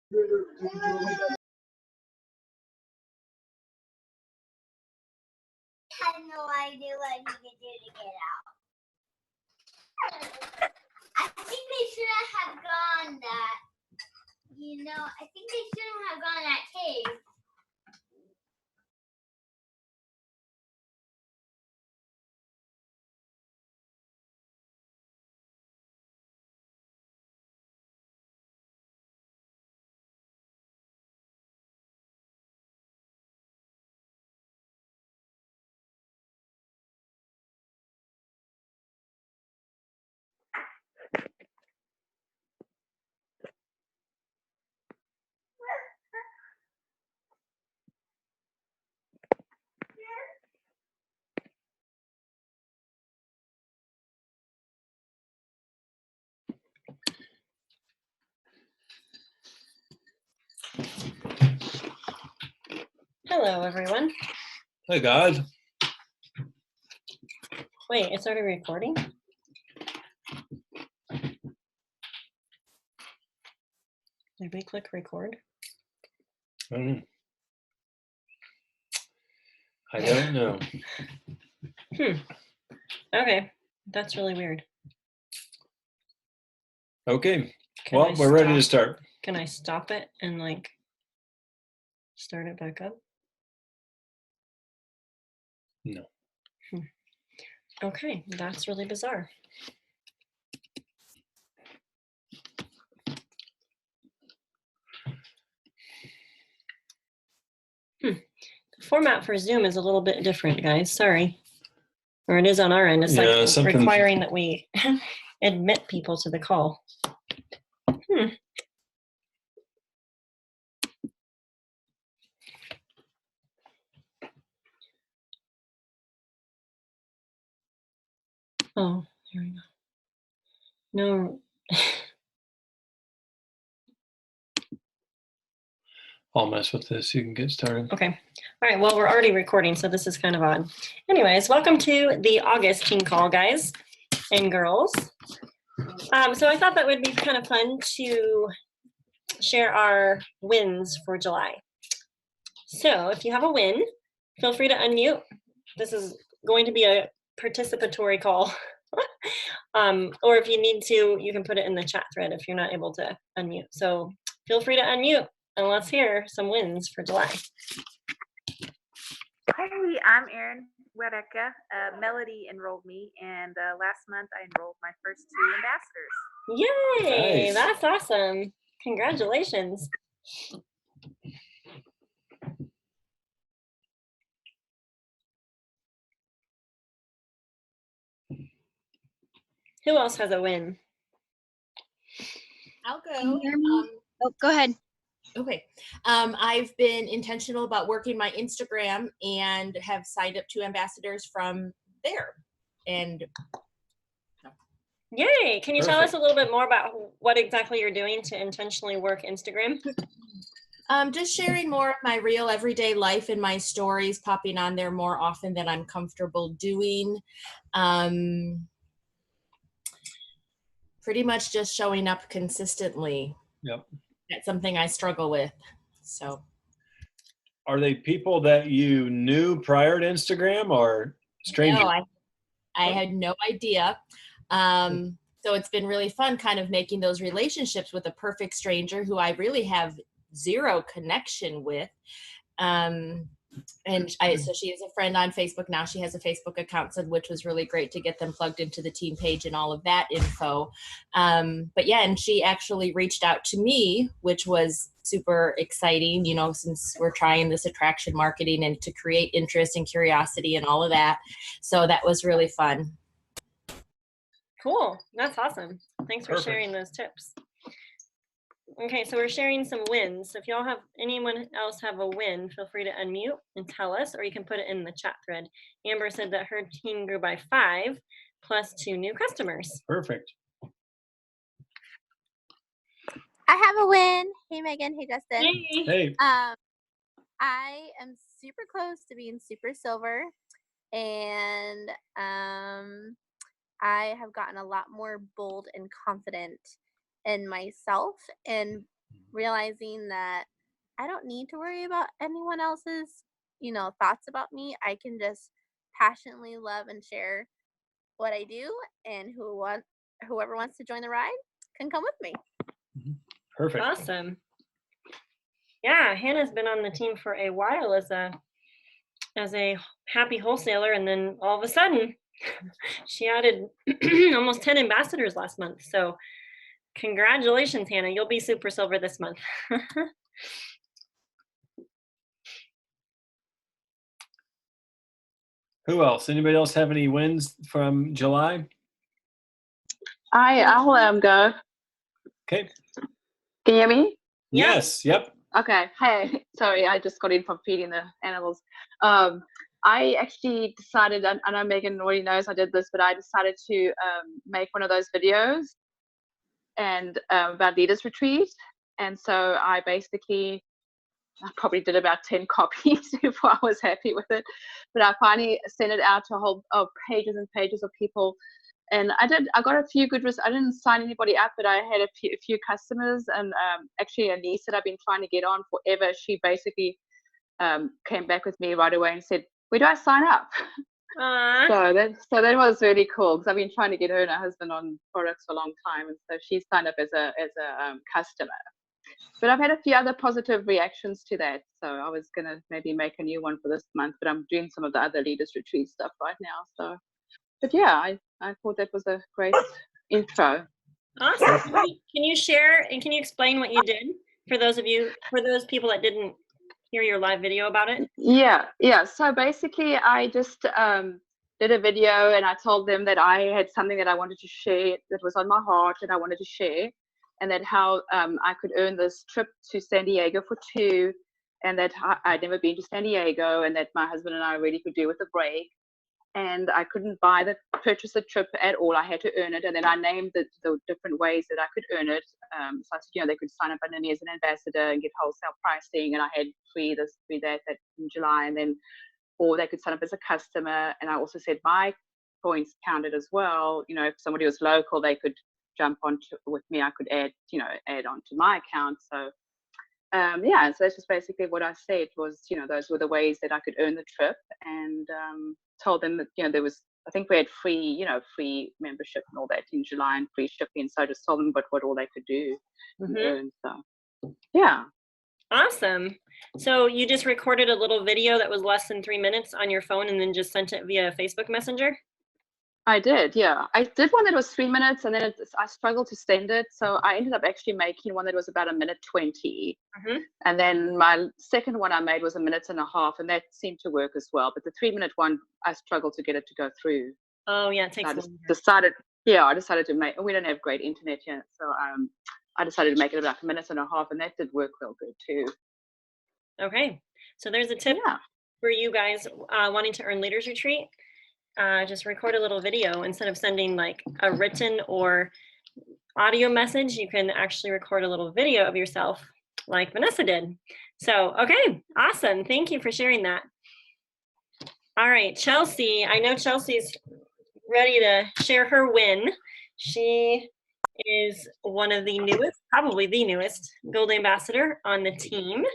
Had no idea what he could do to get out. I think they shouldn't have gone that. I think they shouldn't have gone that cave. Hello, everyone. Hey, guys. Wait, it's already recording? Did we click record? I don't know. Okay, that's really weird. Okay. Can Well, I we're ready to stop- start. Can I stop it and start it back up? No. Okay, that's really bizarre. The format for Zoom is a little bit different, guys. Sorry. Or it is on our end. It's requiring that we admit people to the call. Oh, here we go. No. I'll mess with this. You can get started. Okay. All right. Well, we're already recording, so this is kind of odd. Anyways, welcome to the August team call, guys and girls. So I thought that would be kind of fun to share our wins for July. So if you have a win, feel free to unmute. This is going to be a participatory call. Or if you need to, you can put it in the chat thread if you're not able to unmute. So feel free to unmute and let's hear some wins for July. Hey, I'm Erin Wedeka. Melody enrolled me, and last month I enrolled my first 2 ambassadors. Yay, Nice. That's awesome. Congratulations. Who else has a win? I'll go. Go ahead. Okay. I've been intentional about working my Instagram and have signed up 2 ambassadors from there. And Yay. Can you tell us Perfect. a little bit more about what exactly you're doing to intentionally work Instagram? just sharing more of my real everyday life and my stories, popping on there more often than I'm comfortable doing. Pretty much just showing up consistently. Yep. That's something I struggle with. So. Are they people that you knew prior to Instagram or strangers? No, I had no idea. So it's been really fun kind of making those relationships with a perfect stranger who I really have zero connection with. So she is a friend on Facebook now. She has a Facebook account, which was really great to get them plugged into the team page and all of that info. But yeah, and she actually reached out to me, which was super exciting, since we're trying this attraction marketing and to create interest and curiosity and all of that. So that was really fun. Cool. That's awesome. Thanks for sharing those tips. Okay, so we're sharing some wins. So if y'all have anyone else have a win, feel free to unmute and tell us, or you can put it in the chat thread. Amber said that her team grew by 5 plus 2 new customers. Perfect. I have a win. Hey, Megan. Hey, Justin. Yay. Hey. I am super close to being super silver, and I have gotten a lot more bold and confident in myself and realizing that I don't need to worry about anyone else's, thoughts about me. I can just passionately love and share what I do, and whoever wants to join the ride can come with me. Perfect. Awesome. Yeah, Hannah's been on the team for a while as a happy wholesaler, and then all of a sudden she added almost 10 ambassadors last month. So congratulations, Hannah. You'll be super silver this month. Who else? Anybody else have any wins from July? I'll go. Okay. Can you hear me? Yeah. Yes. Yep. Okay. Hey, sorry, I just got in from feeding the animals. I actually decided, and I know Megan already knows I did this, but I decided to make one of those videos and about leaders retreat. And so I probably did about 10 copies before I was happy with it. But I finally sent it out to a whole pages and pages of people. And I got a few good results. I didn't sign anybody up, but I had a few customers. And actually a niece that I've been trying to get on forever, she basically came back with me right away and said, where do I sign up? So that was really cool, because I've been trying to get her and her husband on products for a long time. And so she signed up as a customer. But I've had a few other positive reactions to that. So I was going to maybe make a new one for this month, but I'm doing some of the other leaders retreat stuff right now. So, but yeah, I thought that was a great intro. Awesome. Can you share and can you explain what you did for those people that didn't hear your live video about it? Yeah. So basically I just did a video, and I told them that I had something that I wanted to share that was on my heart and I wanted to share. And that how I could earn this trip to San Diego for 2, and that I'd never been to San Diego, and that my husband and I really could do with a break. And I couldn't purchase the trip at all. I had to earn it. And then I named the different ways that I could earn it. So I said, they could sign up under me as an ambassador and get wholesale pricing. And I had free this, free that in July. And then, or they could sign up as a customer. And I also said my points counted as well. If somebody was local, they could jump on with me. I could add onto my account. So so that's just basically what I said was, those were the ways that I could earn the trip, and told them that, there was, I think we had free membership and all that in July and free shipping. So I just told them what all they could do and earn. So yeah. Awesome. So you just recorded a little video that was less than 3 minutes on your phone and then just sent it via Facebook Messenger? I did, yeah. I did one that was 3 minutes, and then I struggled to send it. So I ended up actually making one that was about 1:20. And then my second one I made was 1.5 minutes, and that seemed to work as well. But the 3-minute one, I struggled to get it to go through. Oh, yeah, it takes I decided to make, we don't have great internet yet. So I decided to make it about 1.5 minutes, and that did work real good too. Okay. So there's a tip for you guys wanting to earn Leaders Retreat. Just record a little video. Instead of sending like a written or audio message, you can actually record a little video of yourself like Vanessa did. So, okay, awesome. Thank you for sharing that. All right, Chelsea, I know Chelsea's ready to share her win. She is one of the newest, probably the newest Gold Ambassador on the team.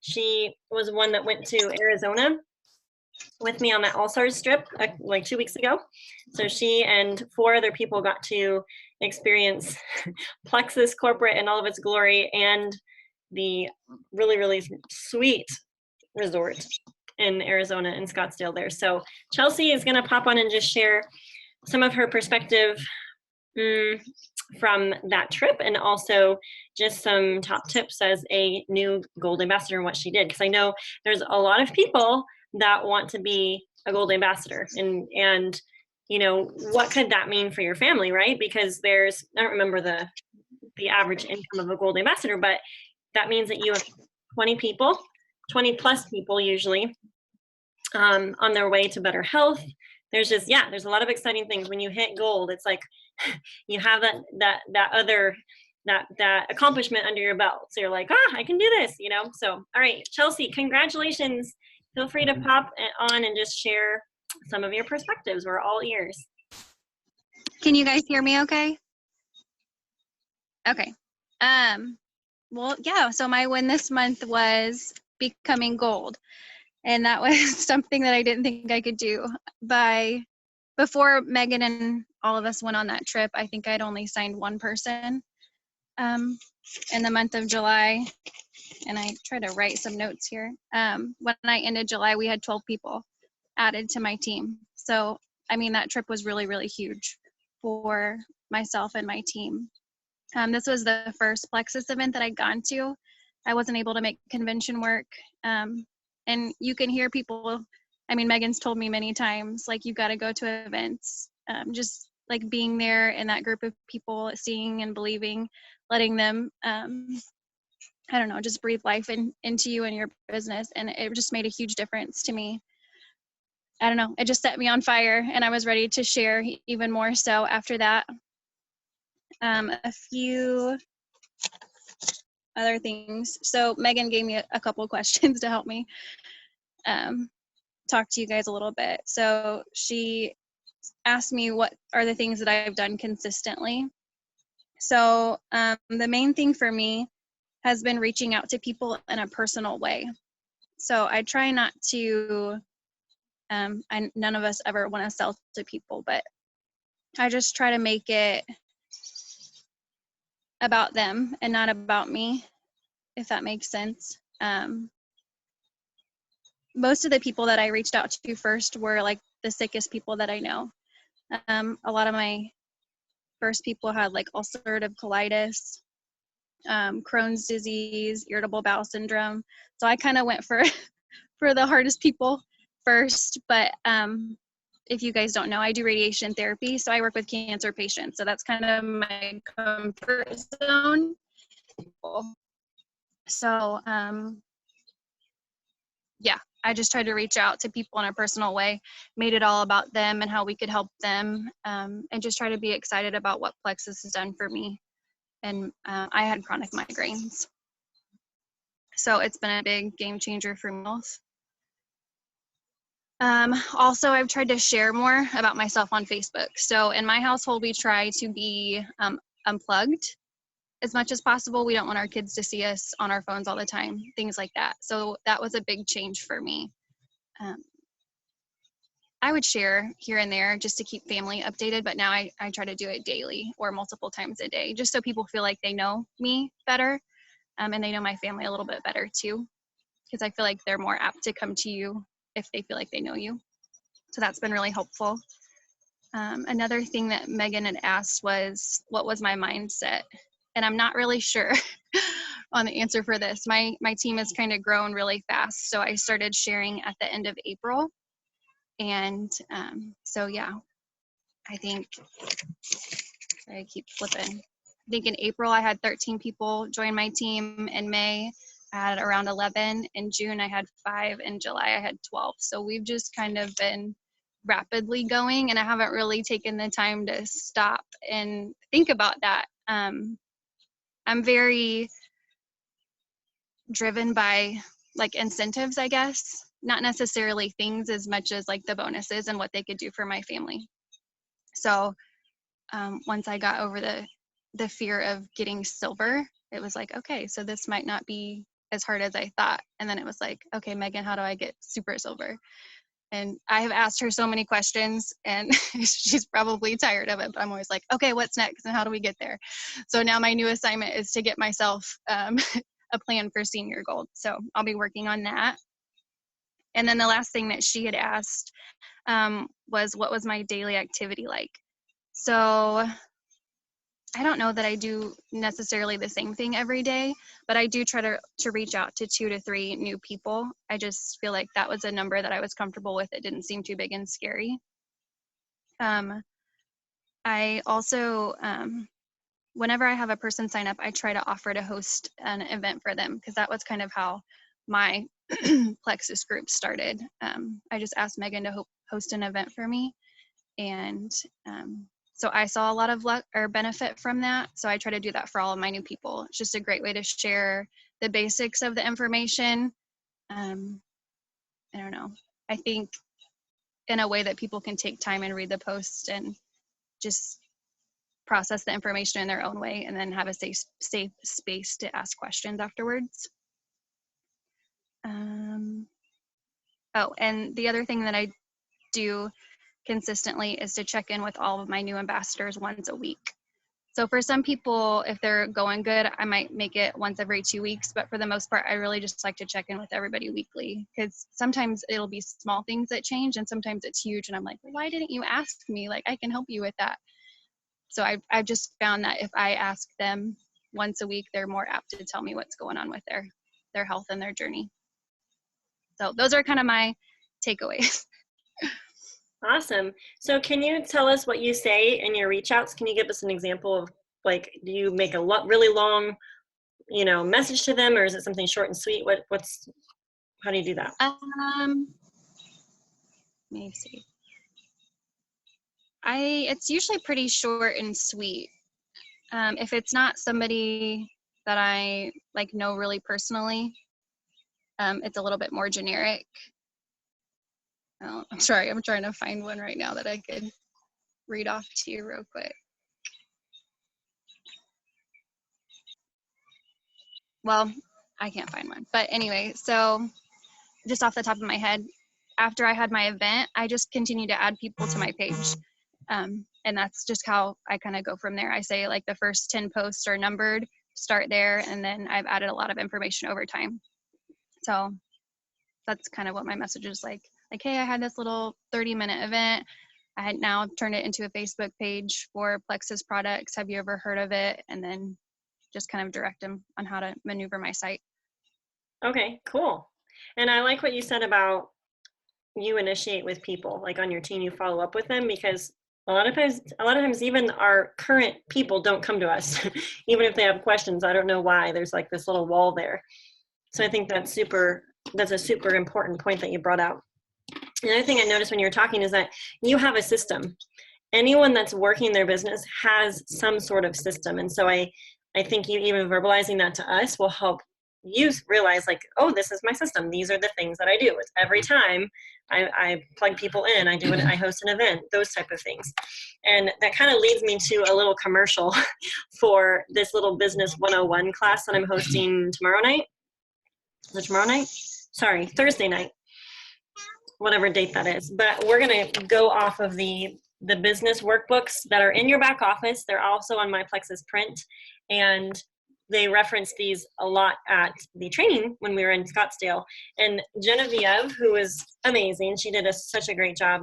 She was one that went to Arizona with me on that All-Stars trip like 2 weeks ago. So she and 4 other people got to experience Plexus Corporate in all of its glory, and the really, really sweet resort in Arizona in Scottsdale there. So Chelsea is going to pop on and just share some of her perspective from that trip, and also just some top tips as a new Gold Ambassador and what she did. Because I know there's a lot of people that want to be a Gold Ambassador, and what could that mean for your family, right? Because I don't remember the average income of a Gold Ambassador, but that means that you have 20 plus people usually on their way to better health. There's a lot of exciting things. When you hit gold, it's like you have that accomplishment under your belt. So you're like, I can do this, So, all right, Chelsea, congratulations. Feel free to pop on and just share some of your perspectives. We're all ears. Can you guys hear me okay? Okay. Well, yeah. So my win this month was becoming gold. And that was something that I didn't think I could do. Before Megan and all of us went on that trip, I think I'd only signed one person in the month of July. And I try to write some notes here. When I ended July, we had 12 people added to my team. So, I mean, that trip was really, really huge for myself and my team. This was the first Plexus event that I'd gone to. I wasn't able to make convention work. And you can hear people, I mean, Megan's told me many times, like, you got to go to events. Just like being there in that group of people, seeing and believing, letting them, I don't know, just breathe life into you and your business. And it just made a huge difference to me. I don't know, it just set me on fire, and I was ready to share even more so after that. A few other things. So Megan gave me a couple questions to help me talk to you guys a little bit. So she asked me what are the things that I've done consistently. So the main thing for me has been reaching out to people in a personal way. So I try not to, none of us ever want to sell to people, but I just try to make it about them and not about me, if that makes sense. Most of the people that I reached out to first were like the sickest people that I know. A lot of my first people had like ulcerative colitis, Crohn's disease, irritable bowel syndrome. So I kind of went for for the hardest people first. But if you guys don't know, I do radiation therapy, so I work with cancer patients. So that's kind of my comfort zone. So yeah, I just tried to reach out to people in a personal way, made it all about them and how we could help them, and just try to be excited about what Plexus has done for me. And I had chronic migraines. So it's been a big game changer for me. Also, I've tried to share more about myself on Facebook. So in my household, we try to be unplugged as much as possible. We don't want our kids to see us on our phones all the time, things like that. So that was a big change for me. I would share here and there just to keep family updated, but now I try to do it daily or multiple times a day, just so people feel like they know me better, and they know my family a little bit better too, because I feel like they're more apt to come to you if they feel like they know you. So that's been really helpful. Another thing that Megan had asked was, what was my mindset? And I'm not really sure on the answer for this. My team has kind of grown really fast, so I started sharing at the end of April. And so yeah, I think, I keep flipping. I think in April I had 13 people join my team. In May I had around 11. In June I had 5. In July I had 12. So we've just kind of been rapidly going, and I haven't really taken the time to stop and think about that. I'm very driven by like incentives, I guess, not necessarily things as much as like the bonuses and what they could do for my family. So once I got over the fear of getting silver, it was like, okay, so this might not be as hard as I thought. And then it was like, okay, Megan, how do I get super silver? And I have asked her so many questions, and she's probably tired of it, but I'm always like, okay, what's next and how do we get there? So now my new assignment is to get myself a plan for senior gold. So I'll be working on that. And then the last thing that she had asked was, what was my daily activity like? So I don't know that I do necessarily the same thing every day, but I do try to reach out to 2 to 3 new people. I just feel like that was a number that I was comfortable with. It didn't seem too big and scary. I also, whenever I have a person sign up, I try to offer to host an event for them, because that was kind of how my Plexus group started. I just asked Megan to host an event for me, and so I saw a lot of luck or benefit from that. So I try to do that for all of my new people. It's just a great way to share the basics of the information. I don't know. I think in a way that people can take time and read the post and just process the information in their own way and then have a safe space to ask questions afterwards. Oh, and the other thing that I do consistently is to check in with all of my new ambassadors once a week. So for some people, if they're going good, I might make it once every 2 weeks, but for the most part, I really just like to check in with everybody weekly, because sometimes it'll be small things that change and sometimes it's huge. And I'm like, well, why didn't you ask me? Like, I can help you with that. So I've just found that if I ask them once a week, they're more apt to tell me what's going on with their health and their journey. So those are kind of my takeaways. Awesome. So can you tell us what you say in your reach outs? Can you give us an example of, like, do you make a really long, message to them, or is it something short and sweet? How do you do that? Let me see. It's usually pretty short and sweet. If it's not somebody that I know really personally, it's a little bit more generic. Oh, I'm sorry, I'm trying to find one right now that I could read off to you real quick. Well, I can't find one, but anyway, so just off the top of my head, after I had my event, I just continued to add people to my page. And that's just how I kind of go from there. I say like the first 10 posts are numbered, start there, and then I've added a lot of information over time. So that's kind of what my message is like. Like, hey, I had this little 30-minute event. I had now turned it into a Facebook page for Plexus products. Have you ever heard of it? And then just kind of direct them on how to maneuver my site. Okay, cool. And I like what you said about you initiate with people, like on your team, you follow up with them, because a lot of times even our current people don't come to us, even if they have questions. I don't know why. There's like this little wall there. So I think that's a super important point that you brought out. Another thing I noticed when you were talking is that you have a system. Anyone that's working their business has some sort of system. And so I think you even verbalizing that to us will help you realize, like, oh, this is my system. These are the things that I do. It's every time I plug people in, I host an event, those type of things. And that kind of leads me to a little commercial for this little business 101 class that I'm hosting tomorrow night. Is it tomorrow night? Sorry, Thursday night. Whatever date that is. But we're going to go off of the business workbooks that are in your back office. They're also on my Plexus Print, and they reference these a lot at the training when we were in Scottsdale. And Genevieve, who is amazing, she did such a great job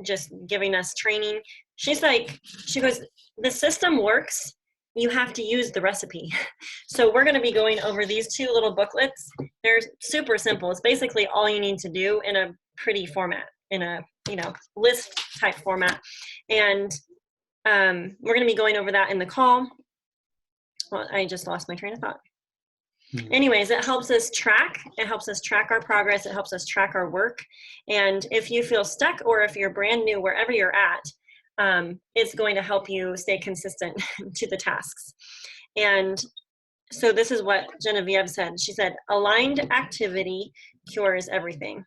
just giving us training. She goes, the system works. You have to use the recipe. So we're going to be going over these two little booklets. They're super simple. It's basically all you need to do in a pretty format, in a list type format. And we're going to be going over that in the call. Well, I just lost my train of thought. Anyways, it helps us track. It helps us track our progress. It helps us track our work. And if you feel stuck, or if you're brand new, wherever you're at, it's going to help you stay consistent to the tasks. And so this is what Genevieve said. She said, aligned activity cures everything.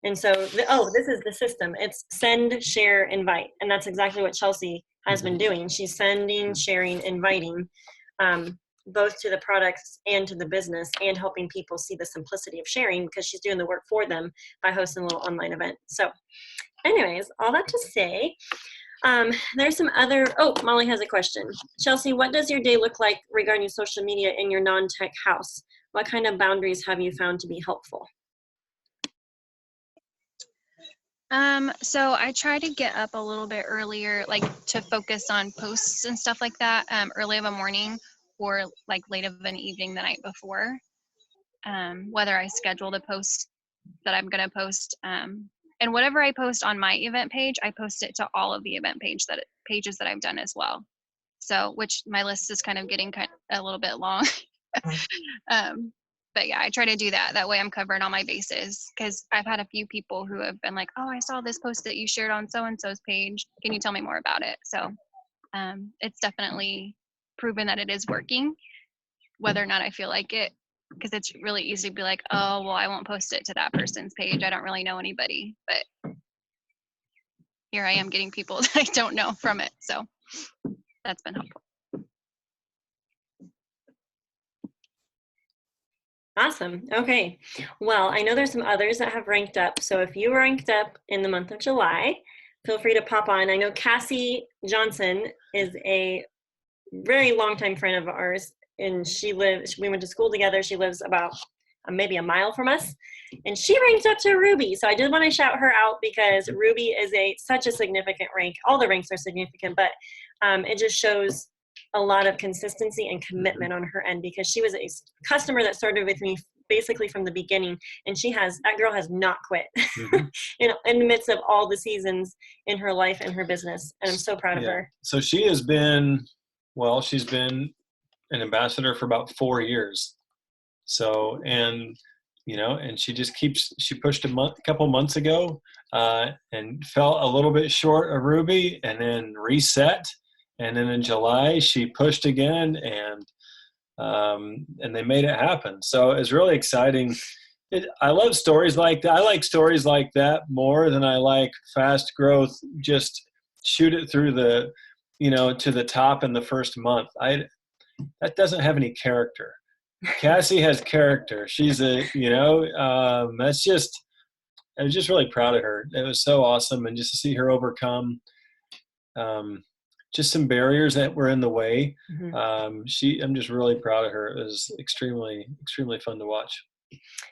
And so, this is the system. It's send, share, invite. And that's exactly what Chelsea has been doing. She's sending, sharing, inviting, both to the products and to the business, and helping people see the simplicity of sharing, because she's doing the work for them by hosting a little online event. So anyways, all that to say, there's some other, Molly has a question. Chelsea, what does your day look like regarding social media in your non-tech house? What kind of boundaries have you found to be helpful? So I try to get up a little bit earlier, like to focus on posts and stuff like that, early of a morning or like late of an evening the night before. Whether I schedule the post that I'm going to post, and whatever I post on my event page, I post it to all of the event pages that I've done as well. So, which my list is kind of getting a little bit long. But yeah, I try to do that. That way I'm covering all my bases, because I've had a few people who have been like, oh, I saw this post that you shared on so-and-so's page. Can you tell me more about it? So it's definitely proven that it is working, whether or not I feel like it, because it's really easy to be like, oh, well, I won't post it to that person's page. I don't really know anybody. But here I am getting people that I don't know from it. So that's been helpful. Awesome. Okay. Well, I know there's some others that have ranked up. So if you ranked up in the month of July, feel free to pop on. I know Cassie Johnson is a very longtime friend of ours, and we went to school together. She lives about maybe a mile from us, and she ranked up to Ruby. So I did want to shout her out because Ruby is such a significant rank. All the ranks are significant, but it just shows a lot of consistency and commitment on her end, because she was a customer that started with me basically from the beginning, and that girl has not quit in the midst of all the seasons in her life and her business, and I'm so proud of her. So she's been an ambassador for about 4 years. So, and she just she pushed a couple months ago and fell a little bit short of Ruby, and then reset. And then in July, she pushed again, and they made it happen. So it's really exciting. I love stories like that. I like stories like that more than I like fast growth. Just shoot it through to the top in the first month. That doesn't have any character. Cassie has character. She's I was just really proud of her. It was so awesome. And just to see her overcome just some barriers that were in the way. I'm just really proud of her. It was extremely, extremely fun to watch.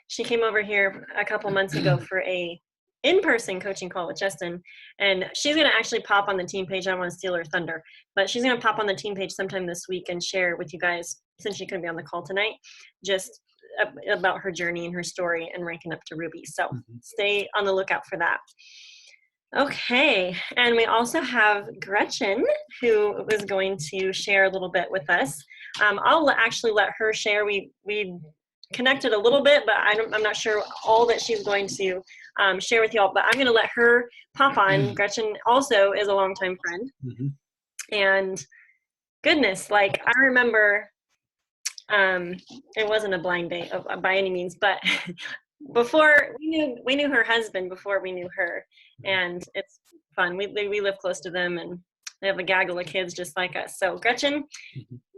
She came over here a couple months ago for a in-person coaching call with Justin, and she's going to actually pop on the team page. I don't want to steal her thunder, but she's going to pop on the team page sometime this week and share with you guys, since she couldn't be on the call tonight, just about her journey and her story and ranking up to Ruby. So stay on the lookout for that. Okay, and we also have Gretchen, who is going to share a little bit with us. I'll actually let her share. We connected a little bit, but I'm not sure all that she's going to share with y'all, but I'm going to let her pop on. Gretchen also is a longtime friend. And goodness, like I remember, it wasn't a blind date by any means, but before we knew her husband before we knew her, and it's fun. We live close to them, and they have a gaggle of kids just like us. So Gretchen,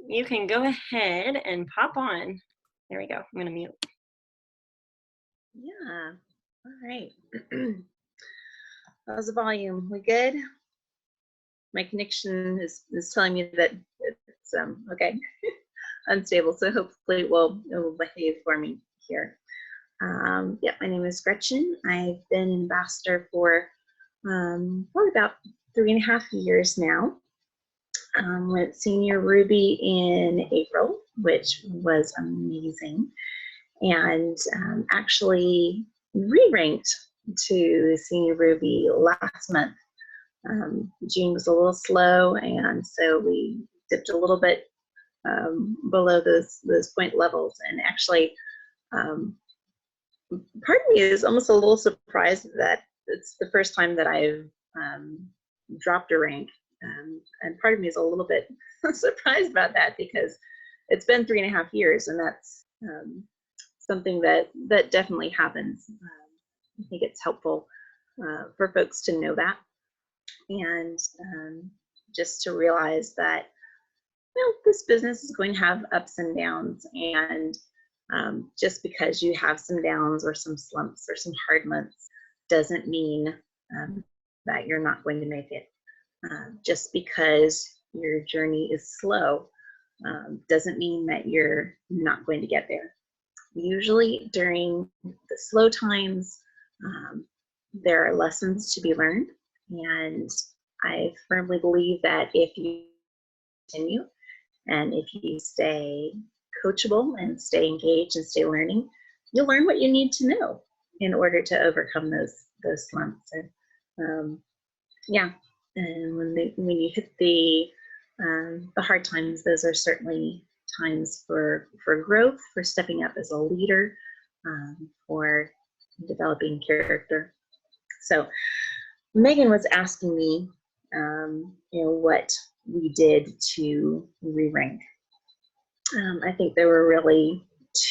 you can go ahead and pop on. There we go. I'm gonna mute. Yeah. All right. How's the volume? We good? My connection is telling me that it's okay. Unstable. So hopefully it will behave for me here. Yeah, my name is Gretchen. I've been ambassador for probably about 3.5 years now. Went senior Ruby in April, which was amazing, and actually re-ranked to senior Ruby last month. June was a little slow, and so we dipped a little bit below those point levels, and actually part of me is almost a little surprised that it's the first time that I've dropped a rank, and part of me is a little bit surprised about that, because it's been 3.5 years, and that's something that definitely happens. I think it's helpful for folks to know that, and just to realize that this business is going to have ups and downs, and just because you have some downs or some slumps or some hard months doesn't mean that you're not going to make it. Just because your journey is slow doesn't mean that you're not going to get there. Usually during the slow times, there are lessons to be learned, and I firmly believe that if you continue and if you stay coachable and stay engaged and stay learning, you'll learn what you need to know in order to overcome those slumps. And yeah, and when you hit the hard times, those are certainly times for growth, for stepping up as a leader, for developing character. So Megan was asking me, what we did to re-rank. I think there were really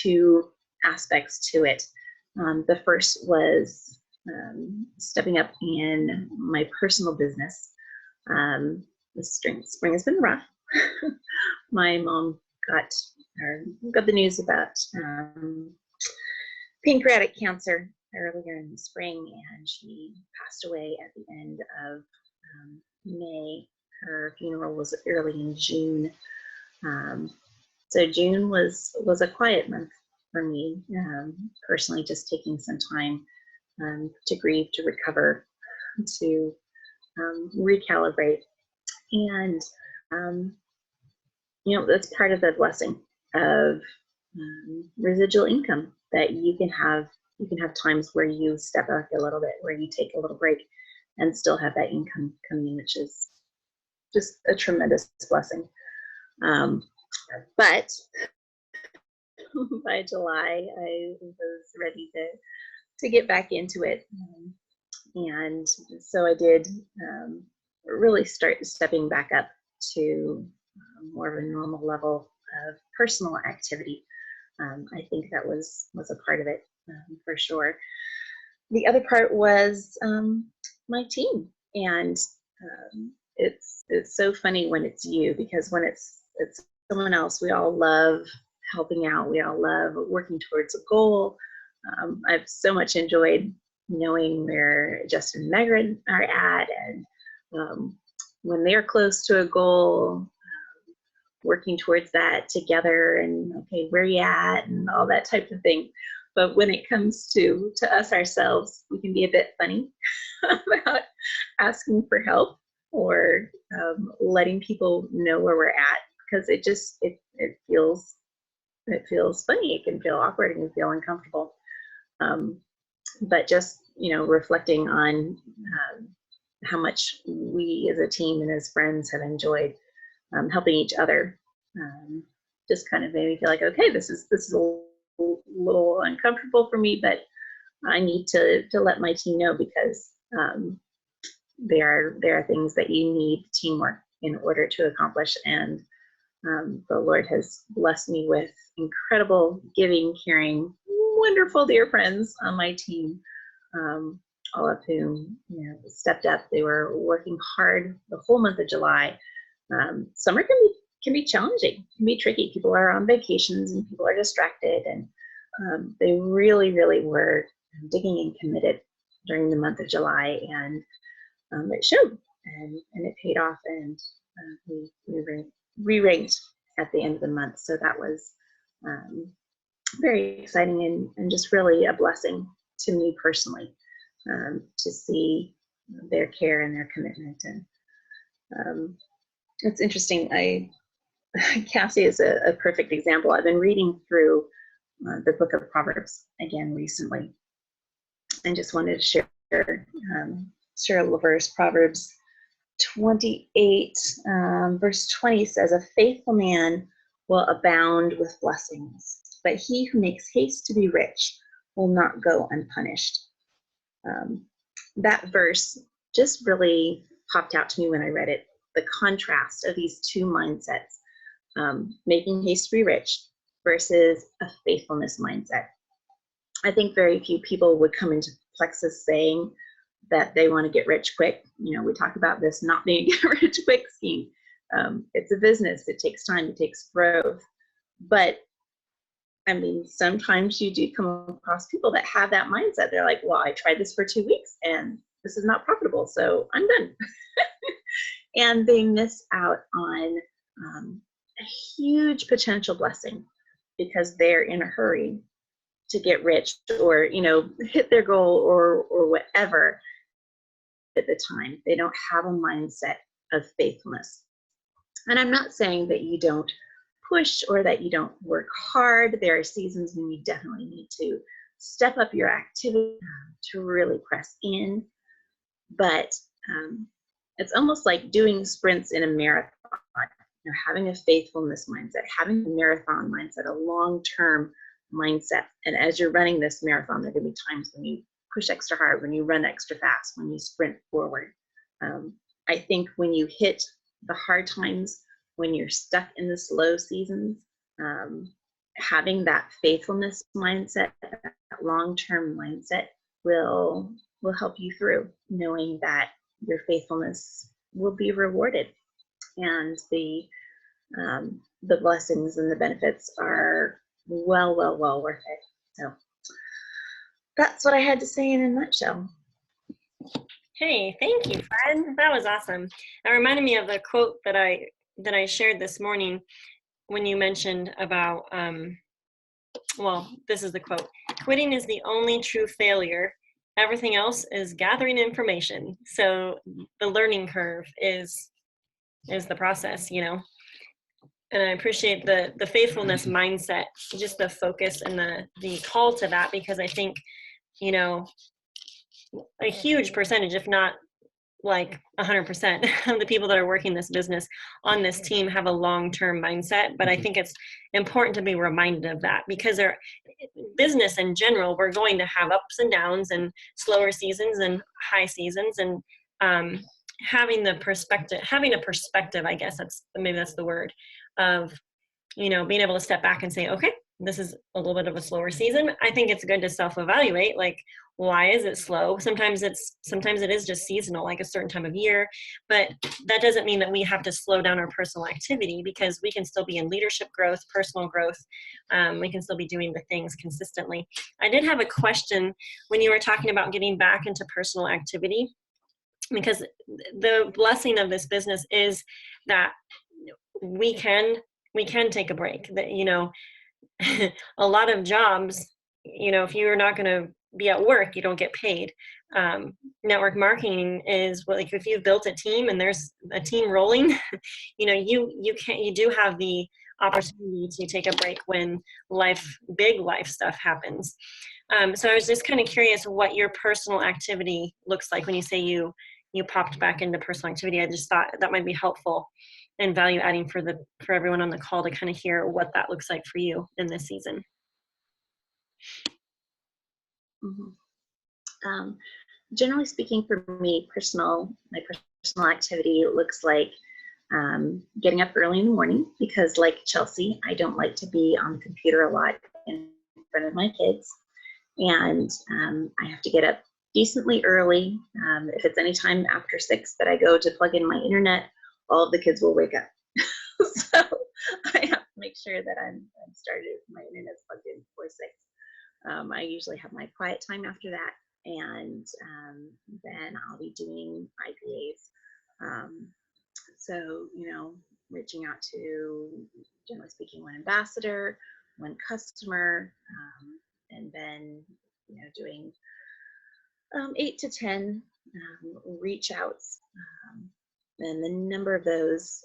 2 aspects to it. The first was stepping up in my personal business. spring has been rough. My mom got the news about pancreatic cancer earlier in the spring, and she passed away at the end of May. Her funeral was early in June. So June was a quiet month for me, personally, just taking some time to grieve, to recover, to recalibrate. And that's part of the blessing of residual income, that you can have times where you step back a little bit, where you take a little break and still have that income coming in, which is just a tremendous blessing. But by July, I was ready to get back into it. And so I did really start stepping back up to more of a normal level of personal activity. I think that was a part of it, for sure. The other part was my team, and it's so funny when it's you, because when it's someone else, we all love helping out. We all love working towards a goal. I've so much enjoyed knowing where Justin and Megan are at, and when they're close to a goal, working towards that together, and okay, where you at, and all that type of thing. But when it comes to us ourselves, we can be a bit funny about asking for help or letting people know where we're at, because it feels funny. It can feel awkward. It can feel uncomfortable. But just reflecting on how much we as a team and as friends have enjoyed helping each other, just kind of made me feel like, okay, this is a little uncomfortable for me, but I need to let my team know, because there are things that you need teamwork in order to accomplish. And the Lord has blessed me with incredible, giving, caring, wonderful dear friends on my team, all of whom stepped up. They were working hard the whole month of July. Summer can be challenging, can be tricky. People are on vacations and people are distracted, and they really, really were digging and committed during the month of July, and it showed, and it paid off, and we re-ranked at the end of the month. So that was very exciting, and just really a blessing to me personally, to see their care and their commitment. And it's interesting. Cassie is a perfect example. I've been reading through the book of Proverbs again recently, and just wanted to share a little verse. Proverbs 28, verse 20 says, "A faithful man will abound with blessings, but he who makes haste to be rich will not go unpunished." That verse just really popped out to me when I read it. The contrast of these two mindsets, making haste to be rich versus a faithfulness mindset. I think very few people would come into Plexus saying that they want to get rich quick. We talk about this not being a get rich quick scheme. It's a business. It takes time. It takes growth. But I mean, sometimes you do come across people that have that mindset. They're like, well, I tried this for 2 weeks and this is not profitable, so I'm done. And they miss out on a huge potential blessing because they're in a hurry to get rich, or hit their goal, or whatever. At the time, they don't have a mindset of faithfulness. And I'm not saying that you don't push or that you don't work hard. There are seasons when you definitely need to step up your activity to really press in. But it's almost like doing sprints in a marathon. Having a faithfulness mindset, having a marathon mindset, a long-term mindset. And as you're running this marathon, there are going to be times when you push extra hard, when you run extra fast, when you sprint forward. I think when you hit the hard times, when you're stuck in the slow seasons, having that faithfulness mindset, that long-term mindset will help you through, knowing that your faithfulness will be rewarded. and the blessings and the benefits are well worth it. So that's what I had to say in a nutshell. Hey, thank you, Fred. That was awesome. That reminded me of the quote that I shared this morning when you mentioned about, well, this is the quote: "Quitting is the only true failure. Everything else is gathering information." So the learning curve is the process, you know. And I appreciate the faithfulness mindset, just the focus and the call to that, because I think, you know, a huge percentage, if not like 100% of the people that are working this business on this team have a long-term mindset. But I think it's important to be reminded of that, because business in general, we're going to have ups and downs and slower seasons and high seasons, and having a perspective, I guess maybe that's the word, of, you know, being able to step back and say, okay, this is a little bit of a slower season. I think it's good to self-evaluate, like, why is it slow? Sometimes it is just seasonal, like a certain time of year, but that doesn't mean that we have to slow down our personal activity, because we can still be in leadership growth, personal growth. We can still be doing the things consistently. I did have a question when you were talking about getting back into personal activity, because the blessing of this business is that we can take a break. That, you know, a lot of jobs, you know, if you're not going to be at work, you don't get paid. Network marketing is, well, like, if you've built a team and there's a team rolling, you know, you do have the opportunity to take a break when big life stuff happens. So I was just kind of curious what your personal activity looks like when you say you popped back into personal activity. I just thought that might be helpful and value adding for everyone on the call to kind of hear what that looks like for you in this season. Mm-hmm. Generally speaking, for me, my personal activity looks like getting up early in the morning, because, like Chelsea, I don't like to be on the computer a lot in front of my kids, and I have to get up decently early. If it's any time after 6 that I go to plug in my internet, all of the kids will wake up. So I have to make sure that I'm started, my internet's plugged in before 6. I usually have my quiet time after that, and then I'll be doing IPAs. So, you know, reaching out to, generally speaking, one ambassador, one customer, and then, you know, doing 8 to 10 reach outs. And the number of those,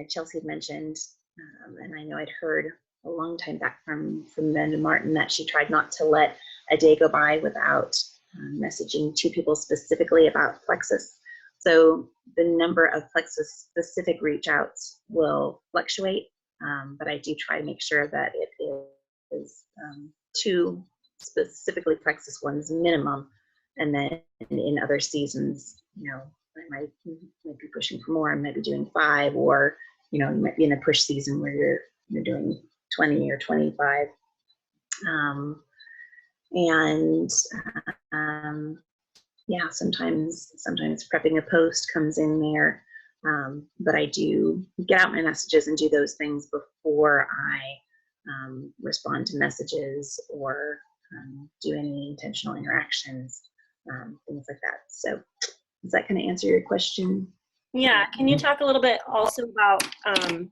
Chelsea had mentioned, and I know I'd heard a long time back from Linda Martin that she tried not to let a day go by without messaging 2 people specifically about Plexus. So the number of Plexus specific reach outs will fluctuate, but I do try to make sure that it is 2 specifically Plexus ones minimum. And then in other seasons, you know, I might be pushing for more. I might be doing 5, or, you know, you might be in a push season where you're doing 20 or 25. Yeah, sometimes prepping a post comes in there, but I do get out my messages and do those things before I respond to messages or do any intentional interactions, things like that. So does that kind of answer your question? Yeah. Can you talk a little bit also about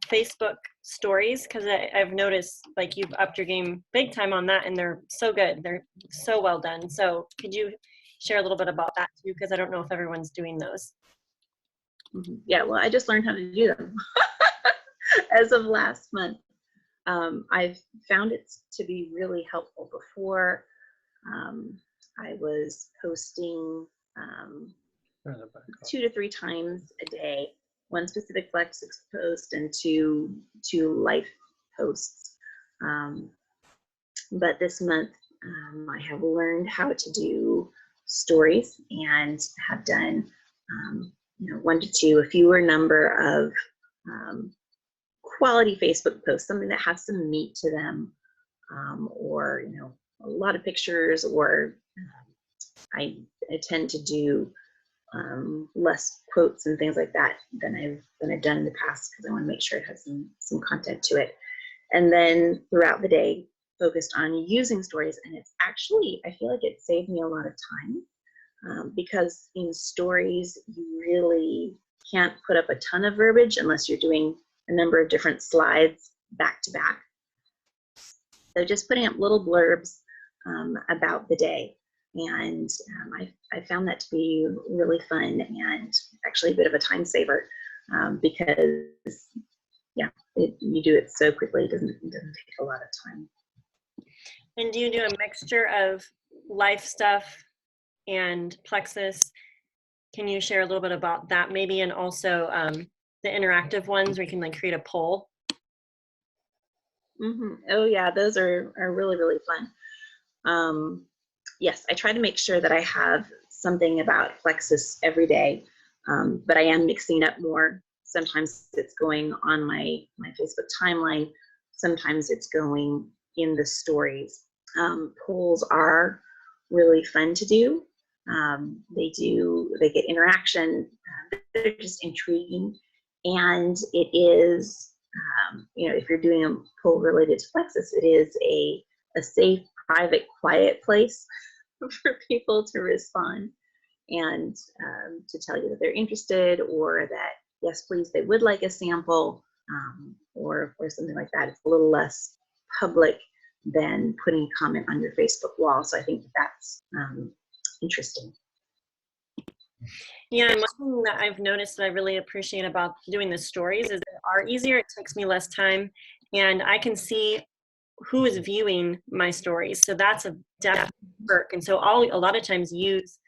Facebook stories? Because I've noticed, like, you've upped your game big time on that, and they're so good. They're so well done. So could you share a little bit about that too? Because I don't know if everyone's doing those. Yeah, well, I just learned how to do them as of last month. I've found it to be really helpful. Before, I was posting 2 to 3 times a day, 1 specific Plexus post and two life posts. But this month, I have learned how to do stories and have done 1 to 2, a fewer number of quality Facebook posts, something that has some meat to them, or, you know, a lot of pictures, or I tend to do less quotes and things like that than I've done in the past, because I want to make sure it has some content to it. And then throughout the day, focused on using stories. And it's actually, I feel like it saved me a lot of time, because in stories, you really can't put up a ton of verbiage unless you're doing a number of different slides back to back. So just putting up little blurbs about the day. And I found that to be really fun and actually a bit of a time saver, because yeah, you do it so quickly, it doesn't take a lot of time. And do you do a mixture of life stuff and Plexus? Can you share a little bit about that maybe, and also the interactive ones where you can like create a poll? Oh yeah, those are really, really fun. Yes, I try to make sure that I have something about Plexus every day, but I am mixing up more. Sometimes it's going on my Facebook timeline. Sometimes it's going in the stories. Polls are really fun to do. They get interaction. They're just intriguing. And it is, if you're doing a poll related to Plexus, it is a safe, private, quiet place for people to respond and to tell you that they're interested, or that, yes, please, they would like a sample, or something like that. It's a little less public than putting a comment on your Facebook wall. So I think that's interesting. Yeah, and one thing that I've noticed that I really appreciate about doing the stories is they are easier. It takes me less time, and I can see who is viewing my stories. So that's a definite perk. And so I'll a lot of times use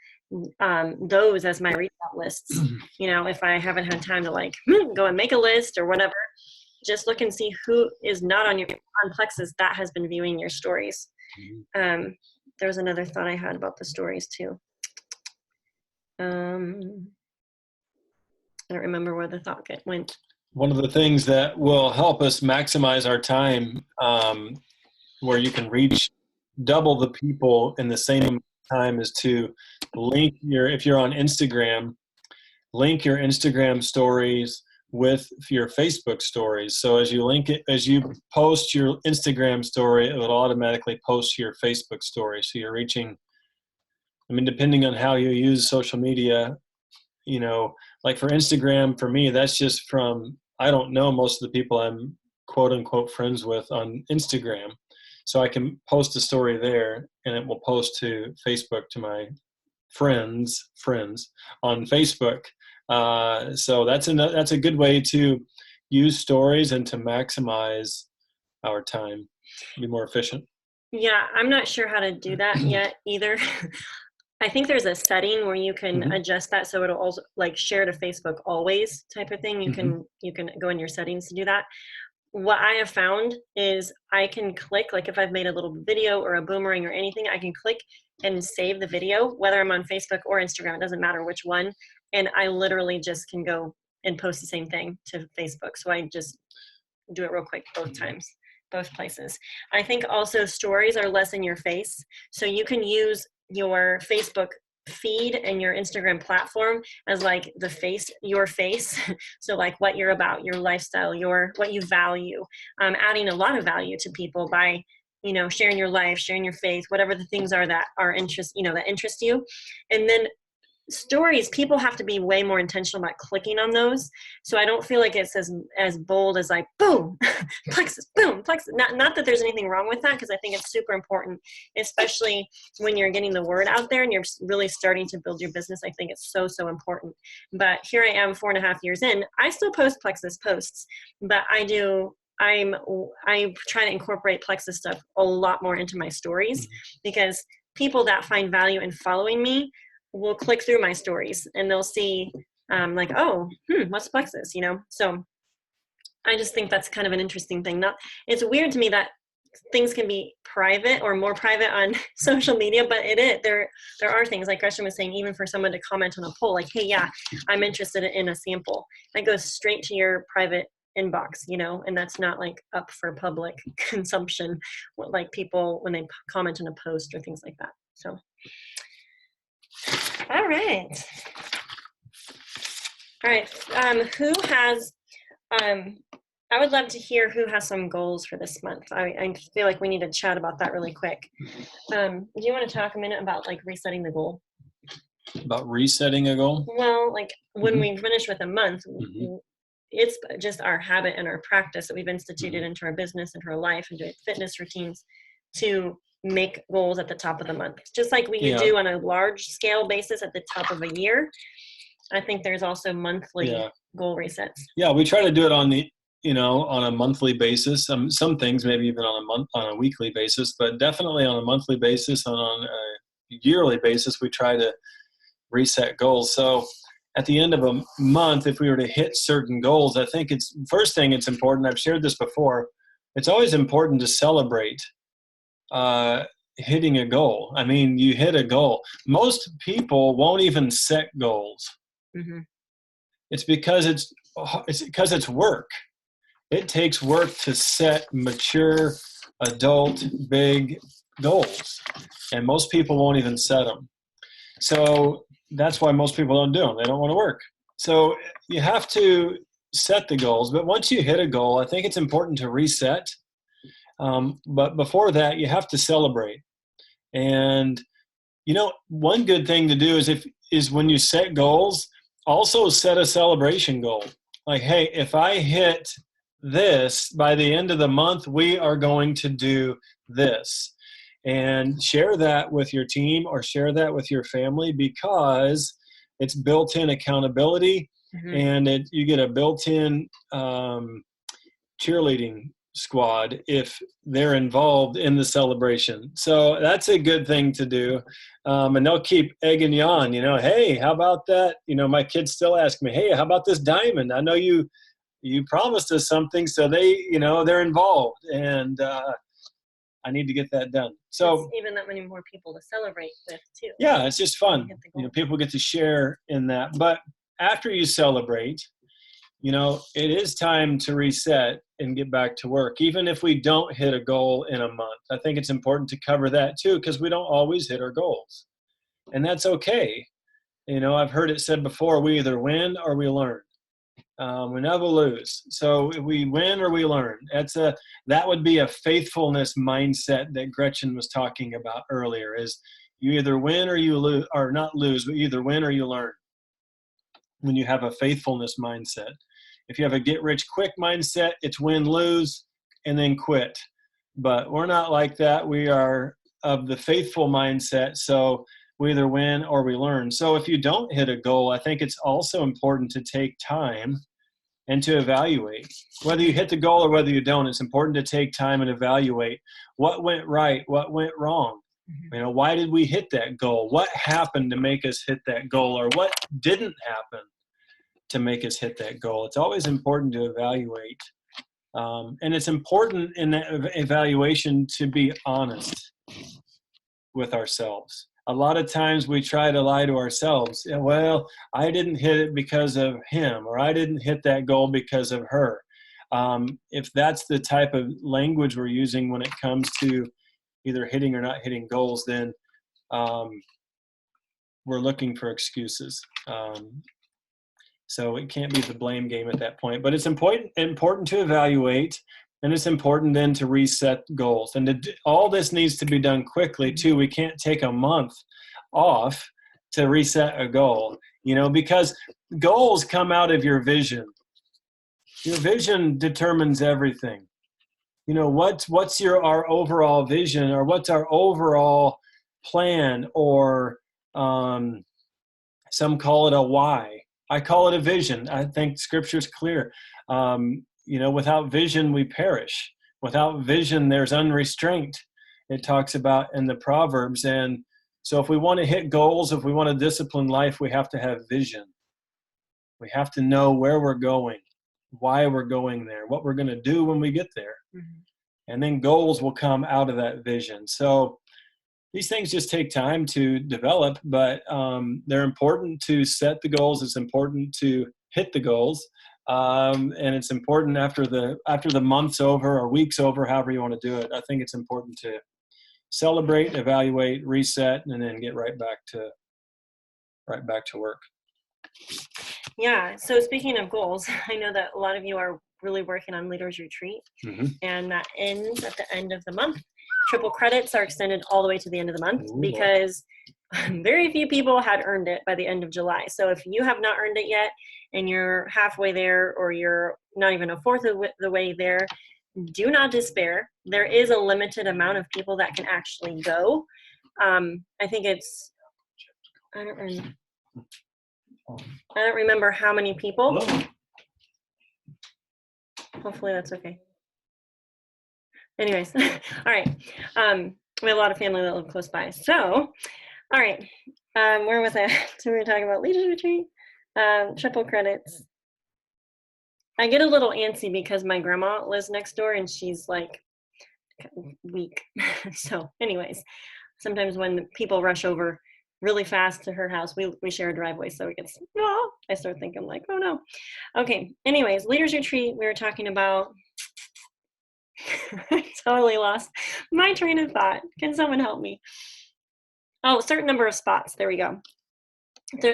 those as my reach out lists. If I haven't had time to like go and make a list or whatever, just look and see who is not on Plexus that has been viewing your stories. There was another thought I had about the stories too. I don't remember where the thought went. One of the things that will help us maximize our time, where you can reach double the people in the same time, is to link if you're on Instagram, link your Instagram stories with your Facebook stories. So as you post your Instagram story, it will automatically post to your Facebook story. So you're reaching, depending on how you use social media, like for Instagram, for me, that's just from, I don't know most of the people I'm quote unquote friends with on Instagram. So I can post a story there and it will post to Facebook to my friends on Facebook. So that's a good way to use stories and to maximize our time, be more efficient. Yeah, I'm not sure how to do that yet either. I think there's a setting where you can adjust that so it'll also like share to Facebook always type of thing. You can go in your settings to do that. What I have found is I can click, like if I've made a little video or a boomerang or anything, I can click and save the video, whether I'm on Facebook or Instagram, it doesn't matter which one. And I literally just can go and post the same thing to Facebook. So I just do it real quick both times, both places. I think also stories are less in your face. So you can use your Facebook feed and your Instagram platform as like your face. So like what you're about, your lifestyle, what you value, adding a lot of value to people by, sharing your life, sharing your faith, whatever the things are that are that interest you. And then stories, people have to be way more intentional about clicking on those. So I don't feel like it's as bold as like, boom, Plexus, boom, Plexus. Not that there's anything wrong with that, because I think it's super important, especially when you're getting the word out there and you're really starting to build your business. I think it's so, so important. But here I am 4.5 years in, I still post Plexus posts, but I try to incorporate Plexus stuff a lot more into my stories, because people that find value in following me will click through my stories and they'll see like, oh, what's Plexus, So I just think that's kind of an interesting thing. It's weird to me that things can be private or more private on social media, but there are things like Gretchen was saying, even for someone to comment on a poll, like, hey, yeah, I'm interested in a sample, that goes straight to your private inbox, and that's not like up for public consumption, like people when they comment on a post or things like that. So all right. All right. Who has, I would love to hear who has some goals for this month. I feel like we need to chat about that really quick. Do you want to talk a minute about like resetting the goal? About resetting a goal? Well, like when Mhm. we finish with a month, it's just our habit and our practice that we've instituted into our business, into our life, and doing fitness routines to make goals at the top of the month. Just like we do on a large scale basis at the top of a year, I think there's also monthly goal resets. Yeah, we try to do it on the, on a monthly basis. Some things maybe even on a weekly basis, but definitely on a monthly basis and on a yearly basis, we try to reset goals. So at the end of a month, if we were to hit certain goals, I think first thing it's important, I've shared this before, it's always important to celebrate hitting a goal. I mean, you hit a goal. Most people won't even set goals. Mm-hmm. It's because it's work. It takes work to set mature, adult, big goals. And most people won't even set them. So that's why most people don't do them. They don't want to work. So you have to set the goals. But once you hit a goal, I think it's important to reset. But before that, you have to celebrate. And, one good thing to do is when you set goals, also set a celebration goal. Like, hey, if I hit this by the end of the month, we are going to do this. And share that with your team or share that with your family, because it's built-in accountability. Mm-hmm. And you get a built-in cheerleading squad if they're involved in the celebration. So that's a good thing to do. And they'll keep egging you on, hey, how about that? My kids still ask me, hey, how about this diamond? I know you promised us something. So they're involved, and I need to get that done. So it's even that many more people to celebrate with too. Yeah, it's just fun. People get to share in that. But after you celebrate, it is time to reset and get back to work. Even if we don't hit a goal in a month, I think it's important to cover that too, because we don't always hit our goals. And that's okay. I've heard it said before, we either win or we learn. We never lose. So we win or we learn. That would be a faithfulness mindset that Gretchen was talking about earlier, is you either win or you lose, or not lose, but you either win or you learn when you have a faithfulness mindset. If you have a get-rich-quick mindset, it's win, lose, and then quit. But we're not like that. We are of the faithful mindset, so we either win or we learn. So if you don't hit a goal, I think it's also important to take time and to evaluate. Whether you hit the goal or whether you don't, it's important to take time and evaluate what went right, what went wrong. Mm-hmm. Why did we hit that goal? What happened to make us hit that goal, or what didn't happen to make us hit that goal? It's always important to evaluate. And it's important in that evaluation to be honest with ourselves. A lot of times we try to lie to ourselves. Well, I didn't hit it because of him, or I didn't hit that goal because of her. If that's the type of language we're using when it comes to either hitting or not hitting goals, then we're looking for excuses. So it can't be the blame game at that point. But it's important to evaluate, and it's important then to reset goals. And all this needs to be done quickly too. We can't take a month off to reset a goal, because goals come out of your vision. Your vision determines everything. What's our overall vision, or what's our overall plan, or some call it a why. I call it a vision. I think Scripture's clear. Without vision, we perish. Without vision, there's unrestraint. It talks about in the Proverbs. And so if we want to hit goals, if we want to discipline life, we have to have vision. We have to know where we're going, why we're going there, what we're going to do when we get there. Mm-hmm. And then goals will come out of that vision. So these things just take time to develop, but they're important to set the goals. It's important to hit the goals. And it's important after the month's over or week's over, however you want to do it. I think it's important to celebrate, evaluate, reset, and then get right back to work. Yeah. So speaking of goals, I know that a lot of you are really working on Leaders Retreat, and that ends at the end of the month. Triple credits are extended all the way to the end of the month because very few people had earned it by the end of July. So if you have not earned it yet and you're halfway there, or you're not even a fourth of the way there, do not despair. There is a limited amount of people that can actually go. I think it's, I don't remember how many people. Hopefully that's okay. Anyways, all right. We have a lot of family that live close by. So, all right. Where was I? So we were talking about Leaders Retreat, triple credits. I get a little antsy because my grandma lives next door and she's like weak. So anyways, sometimes when people rush over really fast to her house, we share a driveway, so it gets, I start thinking like, oh no. Okay, anyways, Leaders Retreat, we were talking about, I totally lost my train of thought. Can someone help me? Oh, a certain number of spots, there we go.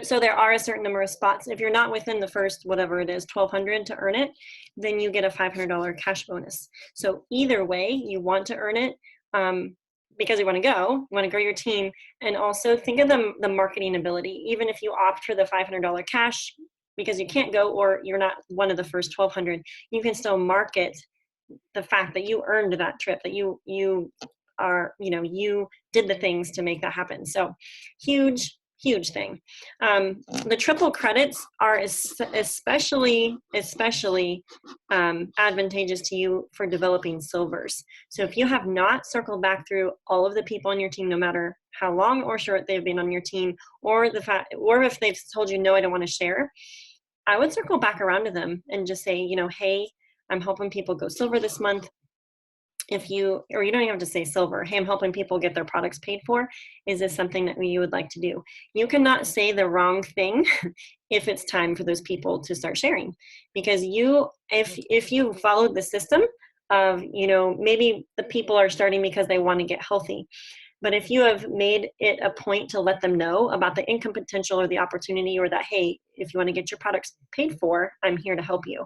So there are a certain number of spots. If you're not within the first, whatever it is, 1,200 to earn it, then you get a $500 cash bonus. So either way, you want to earn it because you want to grow your team, and also think of the marketing ability. Even if you opt for the $500 cash because you can't go, or you're not one of the first 1,200, you can still market the fact that you earned that trip, that you did the things to make that happen. So huge thing. The triple credits are especially advantageous to you for developing silvers. So if you have not circled back through all of the people on your team, no matter how long or short they've been on your team, or if they've told you, no, I don't want to share, I would circle back around to them and just say, hey, I'm helping people go silver this month. Or you don't even have to say silver. Hey, I'm helping people get their products paid for. Is this something that you would like to do? You cannot say the wrong thing if it's time for those people to start sharing. Because if you followed the system of, maybe the people are starting because they want to get healthy. But if you have made it a point to let them know about the income potential or the opportunity, or that, hey, if you want to get your products paid for, I'm here to help you.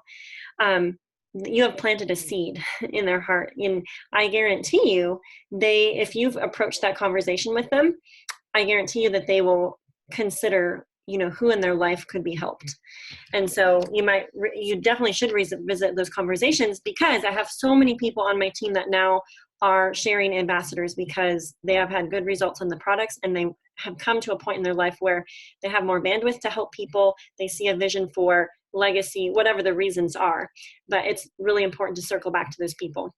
You have planted a seed in their heart. And I guarantee you, if you've approached that conversation with them, I guarantee you that they will consider, who in their life could be helped. And so you definitely should revisit those conversations, because I have so many people on my team that now are sharing ambassadors because they have had good results on the products, and they have come to a point in their life where they have more bandwidth to help people. They see a vision for legacy, whatever the reasons are. But it's really important to circle back to those people.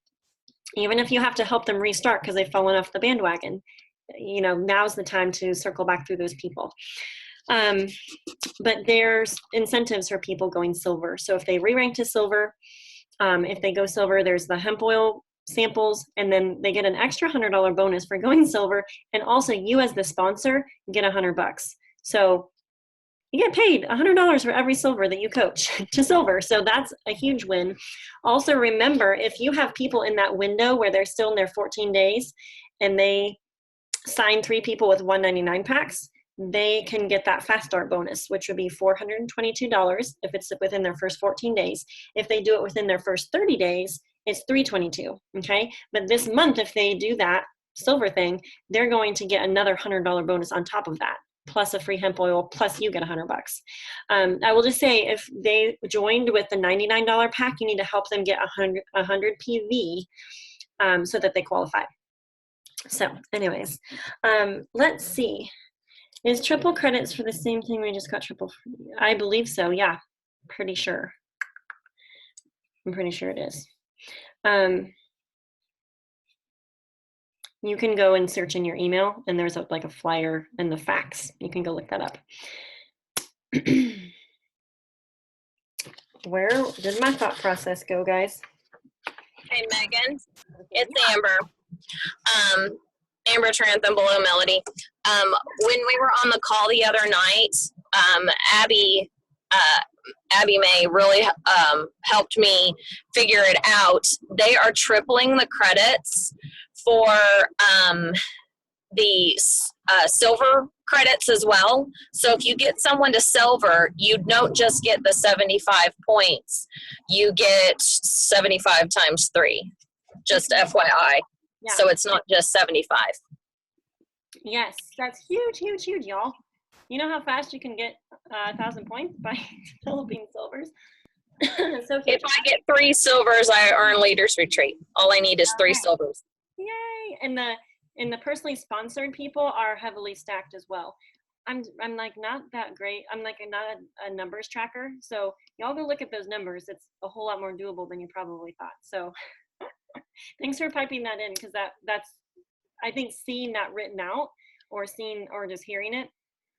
Even if you have to help them restart because they've fallen off the bandwagon, now's the time to circle back through those people. But there's incentives for people going silver. So if they re-rank to silver, if they go silver, there's the hemp oil samples, and then they get an extra $100 bonus for going silver. And also, you as the sponsor get $100. So you get paid $100 for every silver that you coach to silver. So that's a huge win. Also, remember, if you have people in that window where they're still in their 14 days and they sign 3 people with $199 packs, they can get that fast start bonus, which would be $422 if it's within their first 14 days. If they do it within their first 30 days, it's $322, okay? But this month, if they do that silver thing, they're going to get another $100 bonus on top of that, plus a free hemp oil, plus you get $100. I will just say, if they joined with the $99 pack, you need to help them get 100 PV so that they qualify. So anyways, let's see. Is triple credits for the same thing we just got triple? I believe so, yeah, pretty sure. I'm pretty sure it is. You can go and search in your email, and there's a flyer and the facts. You can go look that up. Where did my thought process go, guys? Hey, Megan, it's Amber. Amber Trantham below Melody. When we were on the call the other night, Abby May really helped me figure it out. They are tripling the credits for the silver credits as well. So if you get someone to silver, you don't just get the 75 points. You get 75 times 3. Just FYI. Yeah. So it's not just 75. Yes, that's huge, huge, huge, y'all. You know how fast you can get 1,000 points by developing silvers? So if I get 3 silvers, I earn Leaders Retreat. All I need is 3 silvers. Yay! And the personally sponsored people are heavily stacked as well. I'm like not that great. I'm like not a numbers tracker. So y'all go look at those numbers. It's a whole lot more doable than you probably thought. So thanks for piping that in, because that's I think seeing that written out or just hearing it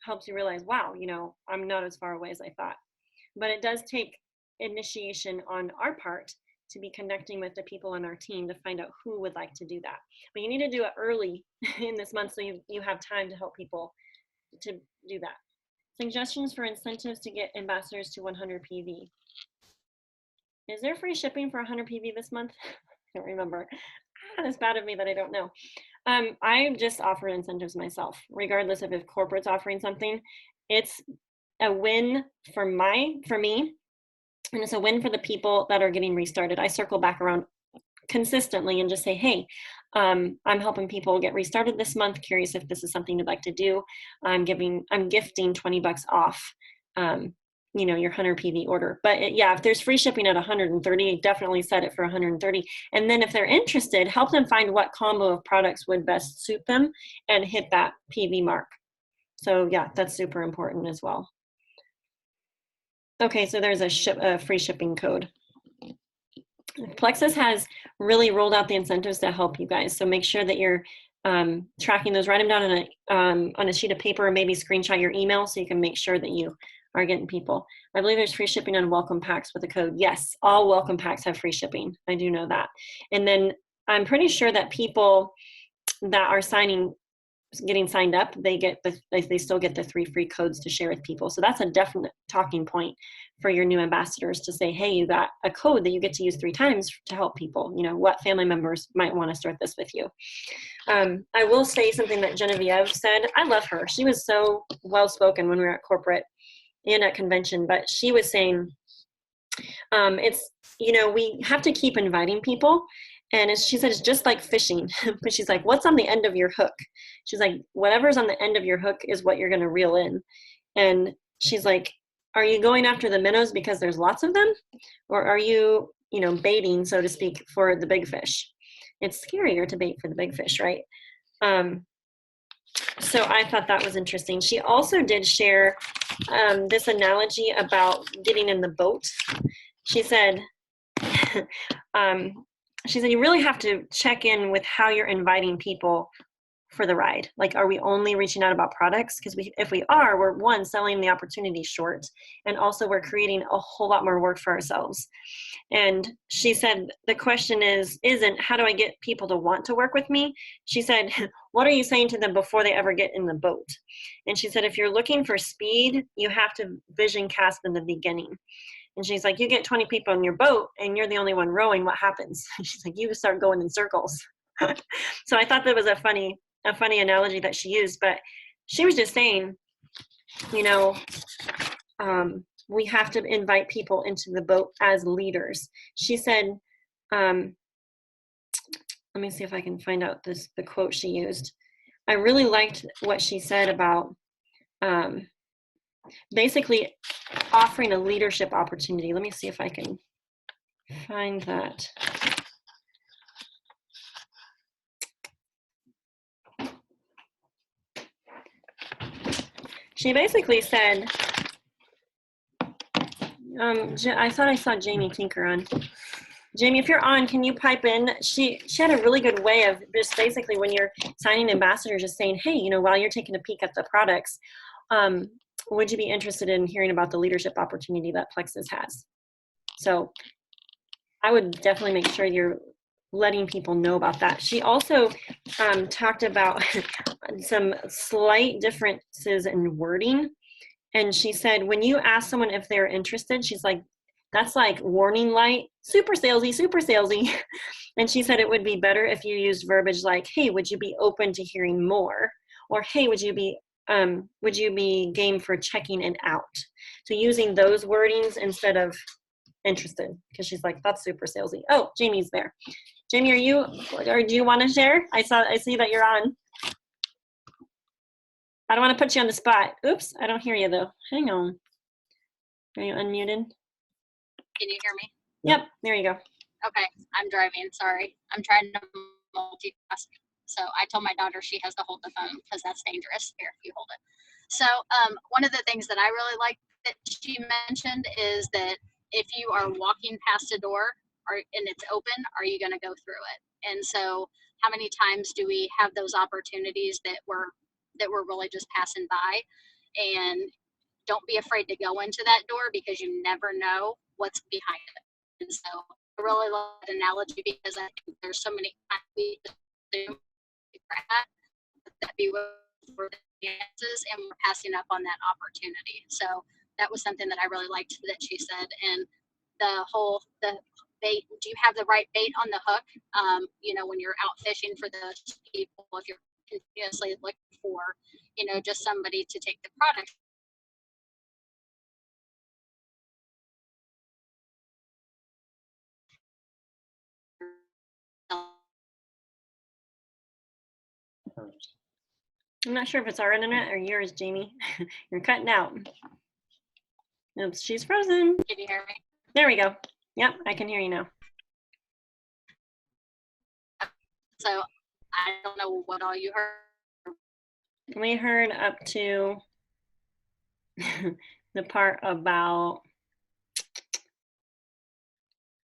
helps you realize, wow, you know, I'm not as far away as I thought. But it does take initiation on our part to be connecting with the people on our team to find out who would like to do that. But you need to do it early in this month so you have time to help people to do that. Suggestions for incentives to get ambassadors to 100 PV. Is there free shipping for 100 PV this month? I don't remember. It's bad of me that I don't know. I just offer incentives myself, regardless of if corporate's offering something. It's a win for me, and it's a win for the people that are getting restarted. I circle back around consistently and just say, hey, I'm helping people get restarted this month. Curious if this is something you'd like to do. I'm gifting $20 off, you know, your 100 PV order. But yeah, if there's free shipping at 130, definitely set it for 130. And then if they're interested, help them find what combo of products would best suit them and hit that PV mark. So yeah, that's super important as well. Okay, so there's a free shipping code. Plexus has really rolled out the incentives to help you guys. So make sure that you're tracking those. Write them down on a sheet of paper, or maybe screenshot your email so you can make sure that you are getting people. I believe there's free shipping on welcome packs with a code. Yes, all welcome packs have free shipping. I do know that. And then I'm pretty sure that people that are getting signed up, they still get the 3 free codes to share with people. So that's a definite talking point for your new ambassadors to say, hey, you got a code that you get to use 3 times to help people. You know, what family members might want to start this with you. I will say something that Genevieve said. I love her. She was so well-spoken when we were at corporate and at convention, but she was saying, it's, you know, we have to keep inviting people. And she said, it's just like fishing. But she's like, what's on the end of your hook? She's like, whatever's on the end of your hook is what you're going to reel in. And she's like, are you going after the minnows because there's lots of them? Or are you, you know, baiting, so to speak, for the big fish? It's scarier to bait for the big fish, right? So I thought that was interesting. She also did share this analogy about getting in the boat. She said, you really have to check in with how you're inviting people for the ride. Like, are we only reaching out about products? Because if we are, we're one, selling the opportunity short, and also we're creating a whole lot more work for ourselves. And she said, the question isn't how do I get people to want to work with me? She said, what are you saying to them before they ever get in the boat? And she said, if you're looking for speed, you have to vision cast in the beginning. And she's like, you get 20 people in your boat and you're the only one rowing, what happens? She's like, you start going in circles. So I thought that was a funny analogy that she used, but she was just saying, you know, we have to invite people into the boat as leaders. She said, let me see if I can find out the quote she used. I really liked what she said about basically offering a leadership opportunity. Let me see if I can find that. She basically said, I thought I saw Jamie Tinker on. Jamie, if you're on, can you pipe in? She had a really good way of just basically when you're signing ambassadors, just saying, hey, you know, while you're taking a peek at the products, would you be interested in hearing about the leadership opportunity that Plexus has? So I would definitely make sure you're letting people know about that. She also talked about some slight differences in wording. And she said, when you ask someone if they're interested, she's like, that's like warning light, super salesy, super salesy. And she said it would be better if you used verbiage like, hey, would you be open to hearing more? or hey, would you be game for checking it out? So using those wordings instead of interested, because she's like, that's super salesy. Oh, Jamie's there. Jamie, or do you want to share? I see that you're on. I don't want to put you on the spot. Oops, I don't hear you though. Hang on. Are you unmuted? Can you hear me? Yep, there you go. Okay, I'm driving, sorry. I'm trying to multitask. So I told my daughter she has to hold the phone because that's dangerous. Here, you hold it. So one of the things that I really like that she mentioned is that if you are walking past a door and it's open, are you gonna go through it? And so how many times do we have those opportunities that we're really just passing by? And don't be afraid to go into that door because you never know what's behind it. And so I really love that analogy because I think there's so many times we assume that we were the answers and we're passing up on that opportunity. So that was something that I really liked that she said. And the bait, do you have the right bait on the hook? You know, when you're out fishing for those people, if you're continuously looking for, you know, just somebody to take the product. I'm not sure if it's our internet or yours, Jamie. You're cutting out. Oops, she's frozen. Can you hear me? There we go. Yep, I can hear you now. So I don't know what all you heard. We heard up to the part about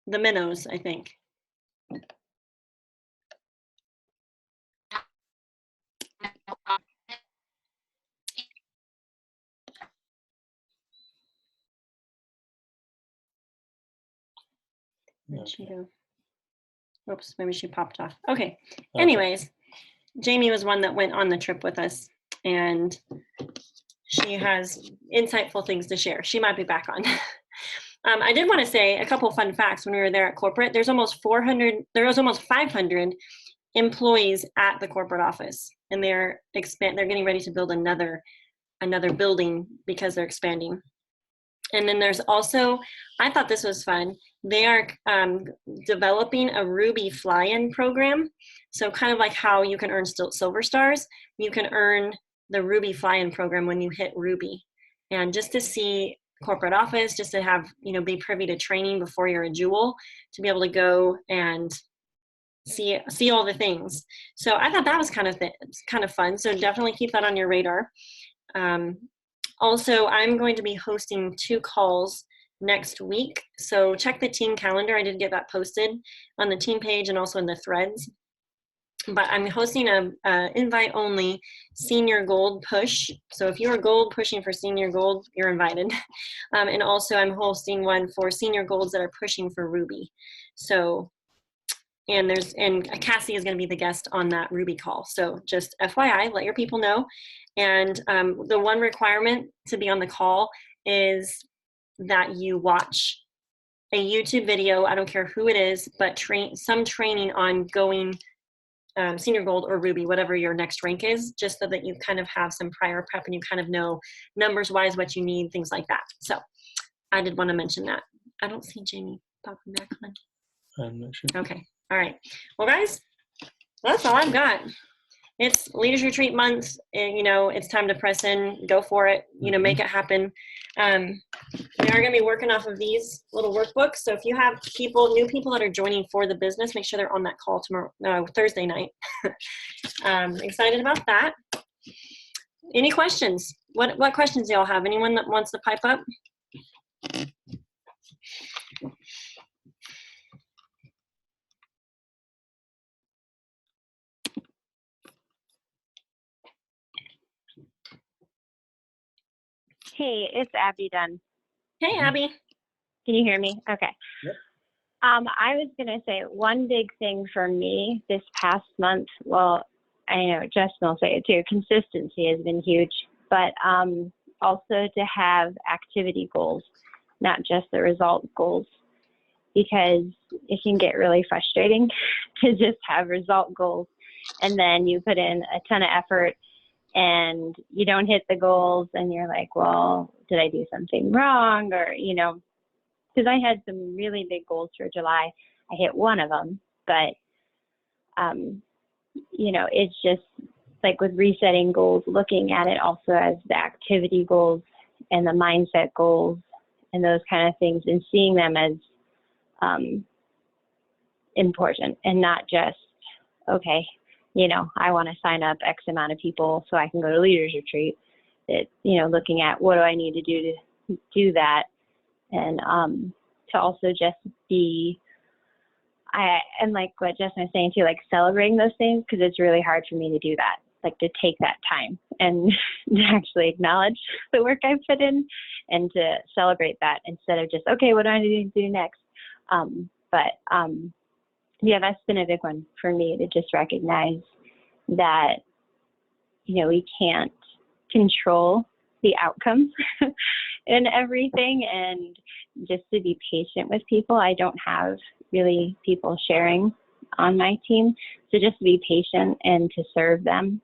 the minnows, I think. Where'd she go? Oops, maybe she popped off. Okay. Anyways, Jamie was one that went on the trip with us, and she has insightful things to share. She might be back on. I did want to say a couple fun facts when we were there at corporate. There's almost 500 employees at the corporate office, and they're getting ready to build another building because they're expanding. And then there's also, I thought this was fun, they are developing a Ruby fly-in program. So kind of like how you can earn silver stars, you can earn the Ruby fly-in program when you hit Ruby. And just to see corporate office, just to have, you know, be privy to training before you're a jewel, to be able to go and see all the things. So I thought that was kind of fun. So definitely keep that on your radar. Also, I'm going to be hosting 2 calls next week. So check the team calendar. I did get that posted on the team page and also in the threads. But I'm hosting a invite only senior gold push. So if you are gold pushing for senior gold, you're invited. And also I'm hosting one for senior golds that are pushing for Ruby. So, and Cassie is going to be the guest on that Ruby call. So just FYI, let your people know. And the one requirement to be on the call is that you watch a YouTube video, I don't care who it is, but some training on going senior gold or Ruby, whatever your next rank is, just so that you kind of have some prior prep and you kind of know numbers wise what you need, things like that. So I did want to mention that. I don't see Jamie popping back on. I'm not sure. Okay. All right. Well, guys, that's all I've got. It's Leaders Retreat month, and you know, it's time to press in, go for it, you know, make it happen. We are going to be working off of these little workbooks. So if you have new people that are joining for the business, make sure they're on that call Thursday night. Excited about that. Any questions? What questions do y'all have? Anyone that wants to pipe up? Hey, it's Abby Dunn. Hey, Abby. Can you hear me? Okay. Yep. I was going to say one big thing for me this past month, well, I know Justin will say it too, consistency has been huge, but also to have activity goals, not just the result goals, because it can get really frustrating to just have result goals and then you put in a ton of effort and you don't hit the goals and you're like, well, did I do something wrong? Or, because I had some really big goals for July. I hit one of them, but, it's just like with resetting goals, looking at it also as the activity goals and the mindset goals and those kind of things, and seeing them as important and not just, okay, I want to sign up X amount of people so I can go to Leaders Retreat. Looking at what do I need to do to do that, and to also just be, and like what Justin was saying too, like celebrating those things, because it's really hard for me to do that, like to take that time and to actually acknowledge the work I've put in and to celebrate that instead of just, okay, what do I need to do next? Yeah, that's been a big one for me, to just recognize that, we can't control the outcomes and everything, and just to be patient with people. I don't have really people sharing on my team, so just to be patient and to serve them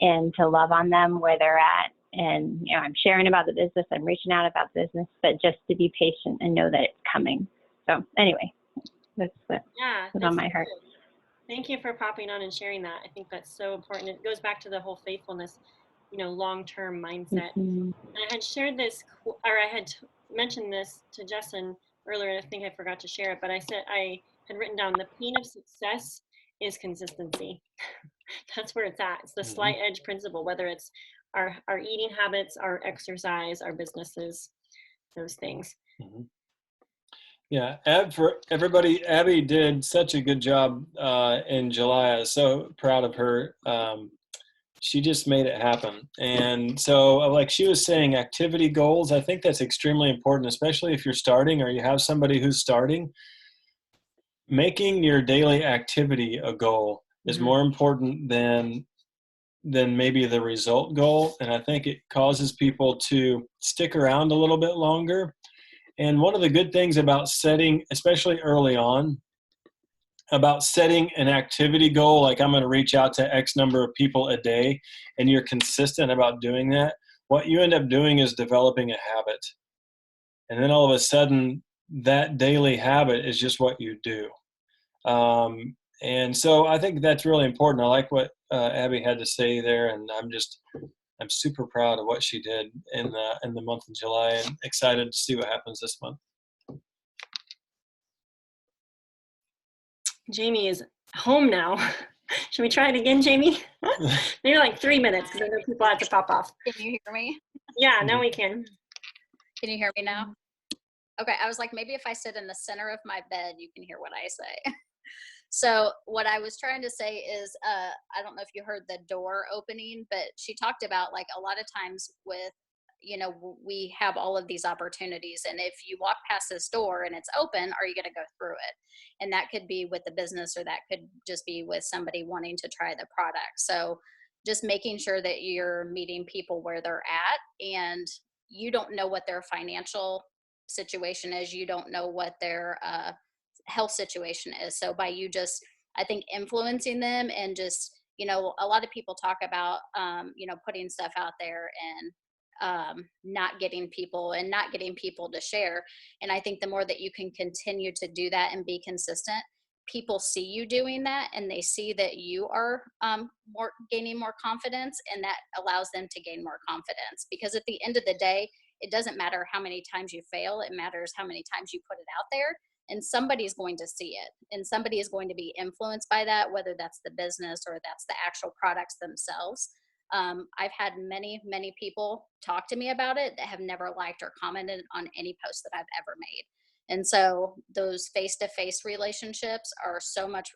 and to love on them where they're at. And, I'm sharing about the business, I'm reaching out about the business, but just to be patient and know that it's coming. So anyway, that's what's on my heart. Thank you for popping on and sharing that. I think that's so important. It goes back to the whole faithfulness, long-term mindset. And I had shared this, or I had mentioned this to Justin earlier, and I think I forgot to share it, but I said I had written down the pain of success is consistency. That's where it's at. It's the slight edge principle, whether it's our eating habits, our exercise, our businesses, those things. Yeah, for everybody, Abby did such a good job in July. I was so proud of her. She just made it happen. And so, like she was saying, activity goals, I think that's extremely important, especially if you're starting or you have somebody who's starting. Making your daily activity a goal is more important than maybe the result goal. And I think it causes people to stick around a little bit longer. And one of the good things about setting, especially early on, about setting an activity goal, like I'm going to reach out to X number of people a day, and you're consistent about doing that, what you end up doing is developing a habit. And then all of a sudden, that daily habit is just what you do. And so I think that's really important. I like what Abby had to say there, and I'm super proud of what she did in the month of July, and excited to see what happens this month. Jamie is home now. Should we try it again, Jamie? Maybe like 3 minutes, because I know people have to pop off. Can you hear me? Yeah, now we can. Can you hear me now? Okay, I was like, maybe if I sit in the center of my bed, you can hear what I say. So what I was trying to say is, I don't know if you heard the door opening, but she talked about like a lot of times with, we have all of these opportunities, and if you walk past this door and it's open, are you going to go through it? And that could be with the business, or that could just be with somebody wanting to try the product. So just making sure that you're meeting people where they're at, and you don't know what their financial situation is. You don't know what their health situation is. So by you just, I think, influencing them, and just, a lot of people talk about, putting stuff out there and not getting people to share. And I think the more that you can continue to do that and be consistent, people see you doing that, and they see that you are gaining more confidence, and that allows them to gain more confidence. Because at the end of the day, it doesn't matter how many times you fail, it matters how many times you put it out there, and somebody's going to see it, and somebody is going to be influenced by that, whether that's the business or that's the actual products themselves. I've had many, many people talk to me about it that have never liked or commented on any post that I've ever made. And so those face-to-face relationships are so much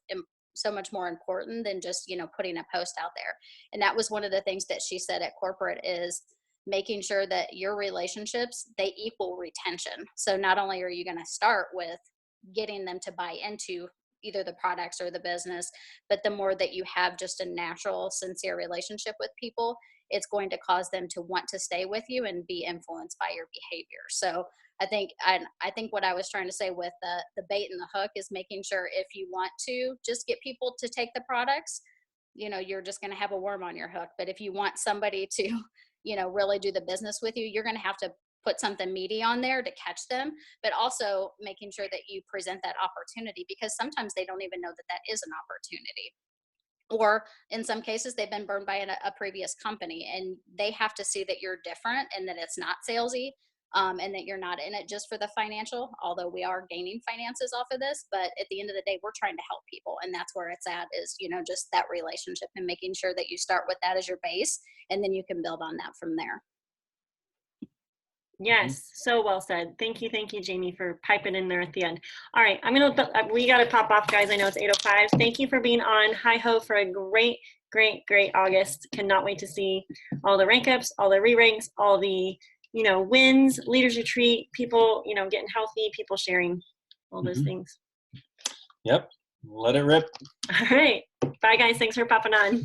more important than just, putting a post out there. And that was one of the things that she said at corporate, is making sure that your relationships, they equal retention. So not only are you going to start with getting them to buy into either the products or the business, but the more that you have just a natural, sincere relationship with people, it's going to cause them to want to stay with you and be influenced by your behavior. So I think what I was trying to say with the bait and the hook is making sure, if you want to just get people to take the products, you're just going to have a worm on your hook. But if you want somebody to, really do the business with you, you're going to have to put something meaty on there to catch them, but also making sure that you present that opportunity, because sometimes they don't even know that that is an opportunity. Or in some cases, they've been burned by a previous company, and they have to see that you're different and that it's not salesy, and that you're not in it just for the financial, although we are gaining finances off of this. But at the end of the day, we're trying to help people. And that's where it's at, is, just that relationship, and making sure that you start with that as your base, and then you can build on that from there. Yes, so well said. Thank you, Jamie, for piping in there at the end. All right, we got to pop off, guys. I know it's 8:05. Thank you for being on. Hi-ho for a great August. Cannot wait to see all the rank ups, all the re-ranks, all the, wins, leaders retreat, people, getting healthy, people sharing, all those things. Yep, let it rip. All right, bye, guys. Thanks for popping on.